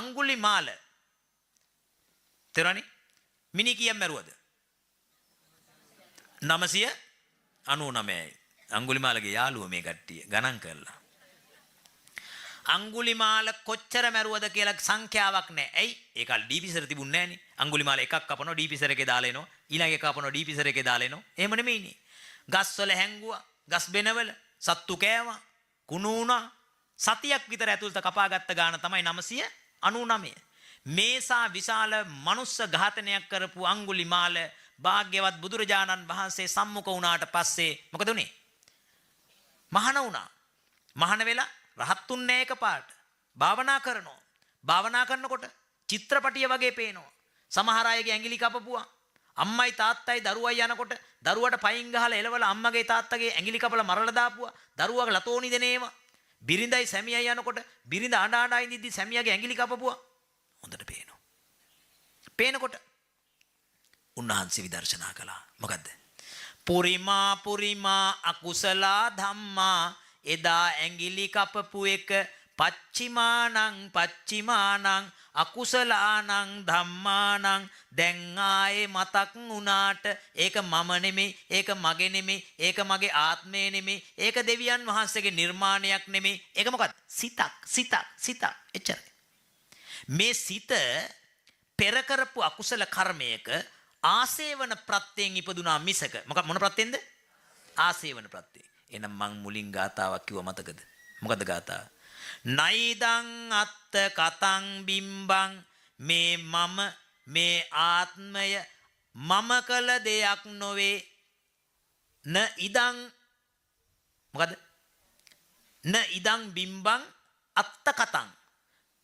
අඟුලිමාල තේරෙනවනේ මිනි කීයක් මැරුවද 999යි අඟුලිමාලගේ යාළුවෝ මේ කට්ටිය ගණන් කරලා අඟුලිමාල කොච්චර මැරුවද කියලා සංඛ්‍යාවක් නැහැ. ඇයි? ඒක ඩීපිසර තිබුණේ නැහනේ. අඟුලිමාල එකක් කපනවා ඩීපිසර එකේ දාලා එනවා. ඊළඟ එක කපනවා ඩීපිසර එකේ දාලා එනවා. එහෙම නෙමෙයිනේ. ගස්වල හැංගුවා. ගස් බෙනවල සත්තු කෑවා. කුණු වුණා. සතියක් විතර ඇතුළත කපාගත්ත ගාන තමයි 999. මේසා විශාල මනුස්ස ඝාතනයක් කරපු අඟුලිමාල භාග්‍යවත් බුදුරජාණන් වහන්සේ සම්මුඛ වුණාට පස්සේ මොකද උනේ? මහාන වුණා. මහාන වෙලා රහත්තුන්නේ එකපාරට භාවනා කරනවා. භාවනා කරනකොට චිත්‍රපටිය වගේ පේනවා. සමහර අයගේ ඇඟිලි කපපුවා. අම්මයි තාත්තයි දරුවයි යනකොට දරුවට පයින් ගහලා එලවලා අම්මගේ තාත්තගේ ඇඟිලි කපලා මරලා දාපුවා. දරුවාගේ ලතෝනි දෙනේම. බිරිඳයි සැමියයි යනකොට බිරිඳ අඬ අඬ ඉඳිද්දි සැමියාගේ ඇඟිලි කපපුවා. හොඳට පේනවා. පේනකොට උන්වහන්සේ විදර්ශනා කළා. මොකද්ද? පුරිමා අකුසලා ධම්මා එදා ඇඟිලි කපපු එක පච්චිමානං අකුසලානං ධම්මානං දැන් ආයේ මතක් වුණාට ඒක මම නෙමෙයි ඒක මගේ නෙමෙයි ඒක මගේ ආත්මය නෙමෙයි ඒක දෙවියන් වහන්සේගේ නිර්මාණයක් නෙමෙයි ඒක මොකක්ද සිතක් එච්චරයි මේ සිත පෙර කරපු අකුසල කර්මයක ආසේවන ප්‍රත්‍යයෙන් ඉපදුනා මිසක මොන ප්‍රත්‍යෙන්ද ආසේවන ප්‍රත්‍යයෙන් එහෙනම් මං මුලින් ගාතාවක් කිව්ව මතකද මොකද ගාතාව නයිදං අත්ත කතං බිම්බං මේ මම මේ ආත්මය මම කළ දෙයක් නොවේ න ඉදං මොකද න ඉදං බිම්බං අත්ත කතං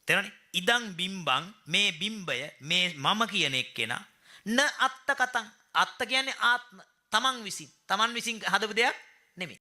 තේරෙනවනේ ඉදං බිම්බං මේ බිම්බය මේ මම කියන එක්කෙනා න අත්ත කතං අත්ත කියන්නේ ආත්ම තමන් විසින් හදපු දෙයක් නෙමෙයි